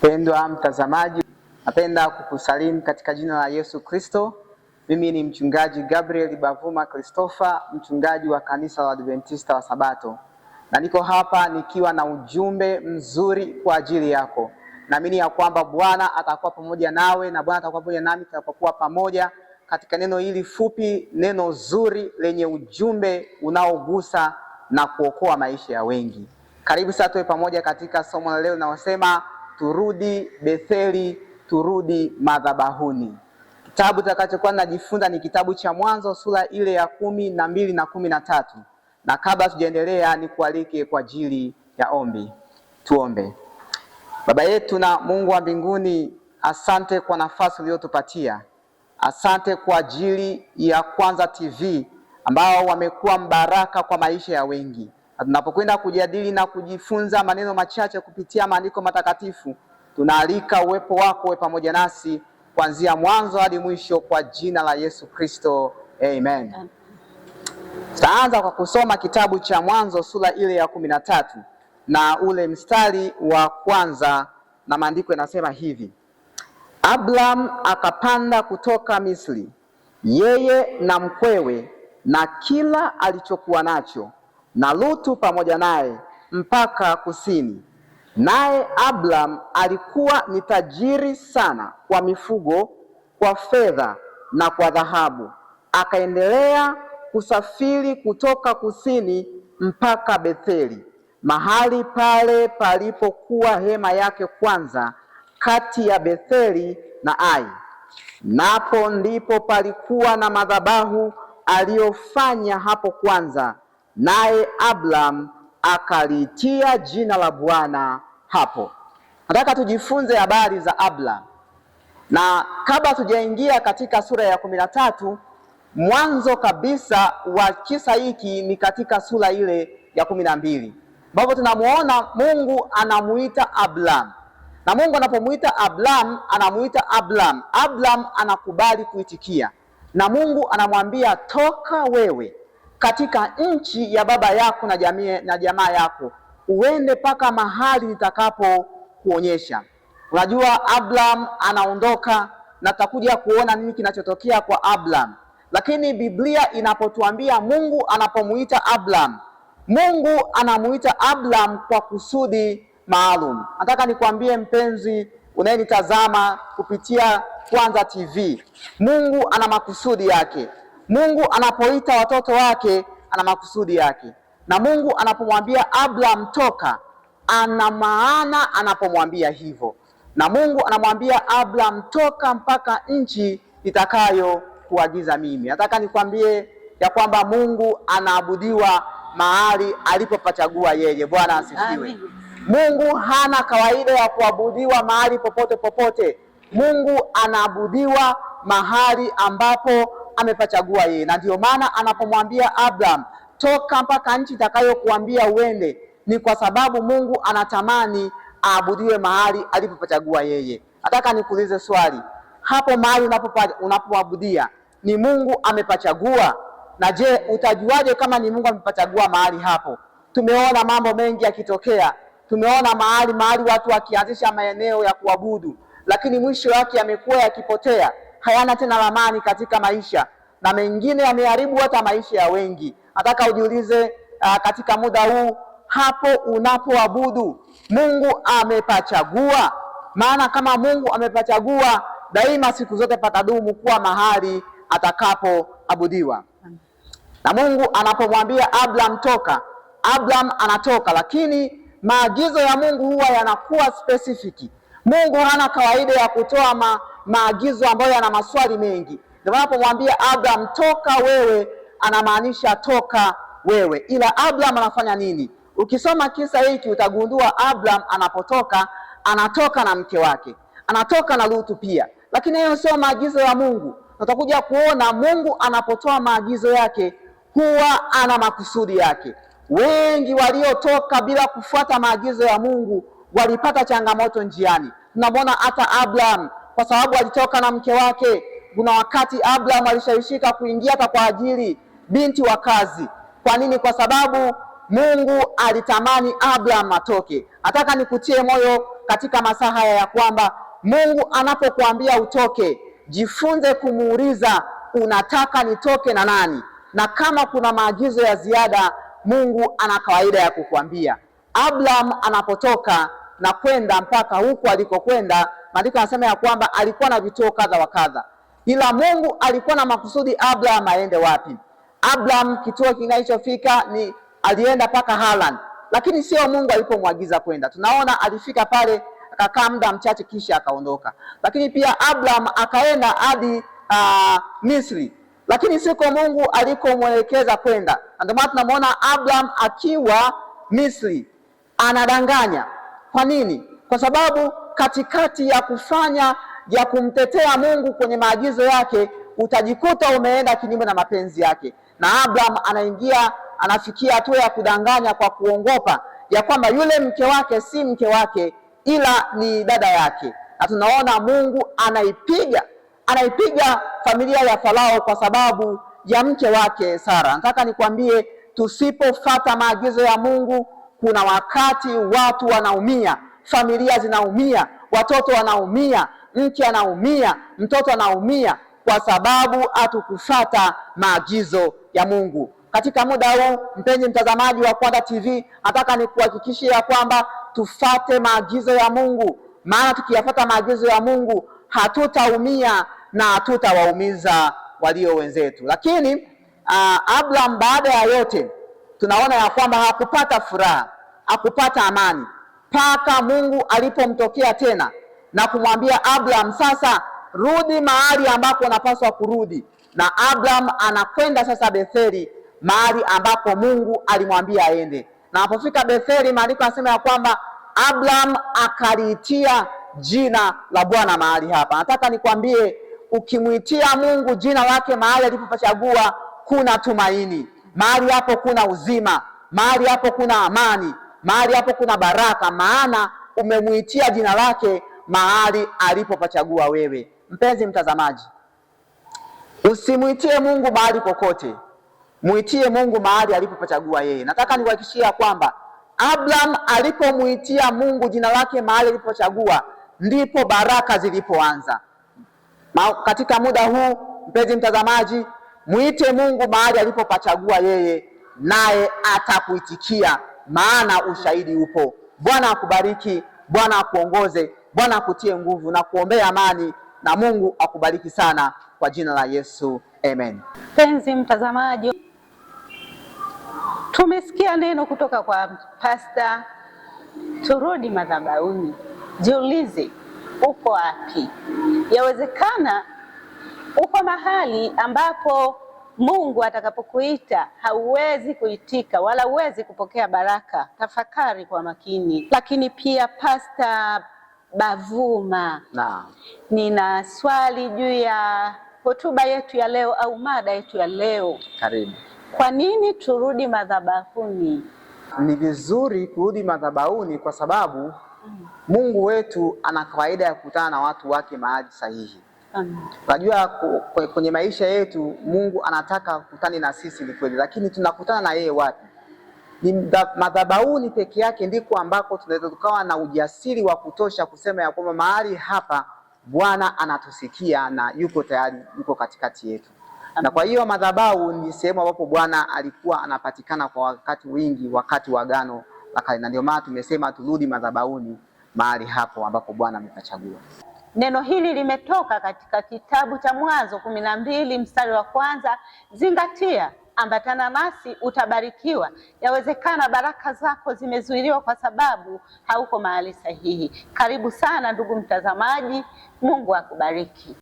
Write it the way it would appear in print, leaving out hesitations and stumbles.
Mpendwa mtazamaji, napenda kukusalimu katika jina la Yesu Kristo. Mimi ni mchungaji Gabriel Bavuma Christopher, mchungaji wa kanisa la Adventista wa Sabato. Na niko hapa nikiwa na ujumbe mzuri kwa ajili yako. Naamini ya kwamba Bwana atakuwa pamoja nawe na Bwana atakuwa pamoja nami tutakapokuwa pamoja katika neno hili fupi, neno zuri lenye ujumbe unaogusa na kuokoa maisha ya wengi. Karibu sasa tuwe pamoja katika somo la leo linalosema turudi Betheli, turudi madhabahuni. Kitabu tutakachokuwa tunajifunza ni kitabu cha Mwanzo sura ile ya 12 na 13. Na kabla tujaendelea nikualike kwa ajili ya ombi. Tuombe. Baba yetu na Mungu wa mbinguni, asante kwa nafasi uliyotupatia. Asante kwa ajili ya Kwanza TV ambao wamekuwa mbaraka kwa maisha ya wengi. Tunapokwenda kujadili na kujifunza maneno machache kupitia maandiko matakatifu, tunaalika uwepo wako uwe pamoja nasi kuanzia mwanzo hadi mwisho kwa jina la Yesu Kristo. Amen. Tutaanza kwa kusoma kitabu cha Mwanzo sura ile ya 13 na ule mstari wa kwanza, na maandiko yanasema hivi: Abraham akapanda kutoka Misri, yeye na mkwewe na kila alichokuwa nacho, na Lutu pamoja naye, mpaka kusini. Naye Abraham alikuwa ni tajiri sana kwa mifugo, kwa fedha na kwa dhahabu. Akaendelea kusafiri kutoka kusini mpaka Betheli, mahali pale palipokuwa hema yake kwanza, kati ya Betheli na Ai. Napo ndipo palikuwa na madhabahu aliyofanya hapo kwanza, naye Abraham akaliitia jina la Bwana hapo. Nataka tujifunze habari za Abraham. Na kabla tujaingia katika sura ya 13, mwanzo kabisa wa kisa hiki ni katika sura ile ya 12, ambapo tunamuona Mungu anamuita Abraham. Na Mungu anapomuita Abraham, anamuita Abraham. Abraham anakubali kuitikia. Na Mungu anamwambia, toka wewe katika nchi ya baba yako na jamaa yako, uende paka mahali nitakapo kuonyesha. Unajua Abraham anaondoka na tutakuja kuona nini kinachotokea kwa Abraham. Lakini Biblia inapotuambia Mungu anapomuita Abraham, Mungu anamuita Abraham kwa kusudi maalum. Nataka nikwambie mpenzi unayenitazama kupitia Kwanza TV, Mungu ana makusudi yake. Mungu anapoita watoto wake ana makusudi yake. Na Mungu anapomwambia Abraham toka, ana maana anapomwambia hivyo. Na Mungu anamwambia Abraham toka mpaka nchi nitakayo kuagiza mimi. Nataka nikwambie ya kwamba Mungu anaabudiwa mahali alipopachagua yeye. Bwana asifiwe. Mungu hana kawaida ya kuabudiwa mahali popote popote. Mungu anaabudiwa mahali ambapo amepachagua yeye. Na ndio maana anapomwambia Abraham toka mpaka nchi itakayokuambia uende, ni kwa sababu Mungu anatamani aabudiwe mahali alipopachagua yeye. Nataka nikuulize swali, hapo mahali unapoabudia ni Mungu amepachagua? Na je, utajuaje kama ni Mungu amepachagua mahali hapo? Tumeona mambo mengi yakitokea. Tumeona mahali watu wakianzisha maeneo ya kuabudu, lakini mwisho wake yamekuwa yakipotea, hayana tena ramani katika maisha, na mengine yameharibu hata maisha ya wengi. Nataka ujiulize katika muda huu, hapo unapoabudu Mungu amepachagua? Maana kama Mungu amepachagua, daima siku zote patadumu kuwa mahali atakapoabudiwa. Na Mungu anapomwambia Abraham toka, Abraham anatoka, lakini maagizo ya Mungu huwa yanakuwa specific. Mungu hana kawaida ya kutoa maagizo ambayo yana maswali mengi. Ndio anapomwambia Abraham toka wewe, anamaanisha toka wewe. Ila Abraham anafanya nini? Ukisoma kisa hiki utagundua Abraham anapotoka, anatoka na mke wake, anatoka na Lutu pia. Lakini hiyo sio maagizo ya Mungu. Utakuja kuona Mungu anapotoa maagizo yake huwa ana makusudi yake. Wengi waliotoka bila kufuata maagizo ya Mungu walipata changamoto njiani. Tunamwona hata Abraham, kwa sababu alitoka na mke wake. Kuna wakati Abraham alishawishika kuingia hata kwa ajili binti wa kazi. Kwa nini? Kwa sababu Mungu alitamani Abraham atoke. Nataka nikutie moyo katika masaa haya ya kwamba Mungu anapokuambia utoke, jifunze kumuuliza unataka nitoke na nani, na kama kuna maagizo ya ziada Mungu ana kawaida ya kukuambia. Abraham anapotoka na kwenda mpaka huku alikokwenda, maandiko yanasema ya kwamba alikuwa na vituo kadha wa kadha, ila Mungu alikuwa na makusudi Abraham aende wapi. Abraham kituo kinachofika ni alienda mpaka Haran, lakini sio Mungu alipomwagiza kwenda. Tunaona alifika pale akakaa muda mchache kisha akaondoka. Lakini pia Abraham akaenda hadi Misri, lakini siko Mungu alikomwelekeza kwenda. Ndio maana tunamwona Abraham akiwa Misri anadanganya. Kwa nini? Kwa sababu katikati ya kumtetea Mungu kwenye maagizo yake, utajikuta umeenda kinyume na mapenzi yake, na Abraham anafikia hatua ya kudanganya kwa kuongopa ya kwamba yule mke wake si mke wake ila ni dada yake. Na tunaona Mungu anaipiga familia ya Farao kwa sababu ya mke wake Sara. Nataka nikwambie, tusipofuata maagizo ya Mungu, kuna wakati watu wanaumia, familia zinaumia, watoto wanaumia, mke anaumia, mtoto anaumia, kwa sababu hatukufuata maagizo ya Mungu. Katika muda huu, mpenzi mtazamaji wa Kwanda TV, nataka nikuhakikishie ya kwamba tufate maagizo ya Mungu, maana tukiyafuata maagizo ya Mungu hatutaumia na hatutawaumiza walio wenzetu. Lakini Abraham baada ya yote tunaona ya kwamba hakupata furaha, hakupata amani mpaka Mungu alipomtokea tena na kumwambia Abraham, sasa rudi mahali ambapo unapaswa kurudi. Na Abraham anakwenda sasa Betheli, mahali ambapo Mungu alimwambia aende. Na anapofika Betheli, maandiko yanasema ya kwamba Abraham akaliitia jina la Bwana mahali hapa. Nataka nikwambie, ukimwitia Mungu jina lake mahali alipopachagua, kuna tumaini mahali hapo, kuna uzima mahali hapo, kuna amani mahali hapo, kuna baraka, maana umemwitia jina lake mahali alipopachagua wewe. Mpenzi mtazamaji, usimwitie Mungu mahali kokote, muitie Mungu mahali alipopachagua yeye. Nataka niwahakikishie kwamba Abraham alipomwitia Mungu jina lake mahali alipopachagua, ndipo baraka zilipoanza. Katika muda huu, mpenzi mtazamaji, muite Mungu mahali alipopachagua yeye, naye atakuitikia, maana ushahidi upo. Bwana akubariki, Bwana akuongoze, Bwana akutie nguvu na kuombea amani, na Mungu akubariki sana kwa jina la Yesu. Amen. Mpenzi mtazamaji, tumesikia neno kutoka kwa Pastor. Turudi madhabahuni. Jiulize, uko wapi? Yawezekana uko mahali ambapo Mungu atakapokuita hauwezi kuitika wala huwezi kupokea baraka. Tafakari kwa makini. Lakini pia Pastor Bavuma, nina swali juu ya hotuba yetu ya leo au mada yetu ya leo. Karibu. Kwa nini turudi madhabahuni? Ni vizuri kurudi madhabahuni kwa sababu Mungu wetu ana kawaida ya kukutana na watu wake mahali sahihi. Unajua, kwenye maisha yetu Mungu anataka kukutana na sisi, ni kweli, lakini tunakutana na yeye wapi? Ni madhabahuni peke yake ndiko ambako tunaweza tukawa na ujasiri wa kutosha kusema ya kwamba mahali hapa Bwana anatusikia na yuko tayari, yuko katikati yetu. Na kwa hiyo madhabahu ni sehemu ambapo Bwana alikuwa anapatikana kwa wakati wingi, wakati wa Agano la Kale, na ndio maana tumesema turudi madhabahuni, mahali hapo ambapo Bwana amepachagua. Neno hili limetoka katika kitabu cha Mwanzo 12 mstari wa 1. Zingatia, ambatana nasi, utabarikiwa. Yawezekana baraka zako zimezuiliwa kwa sababu hauko mahali sahihi. Karibu sana ndugu mtazamaji, Mungu akubariki.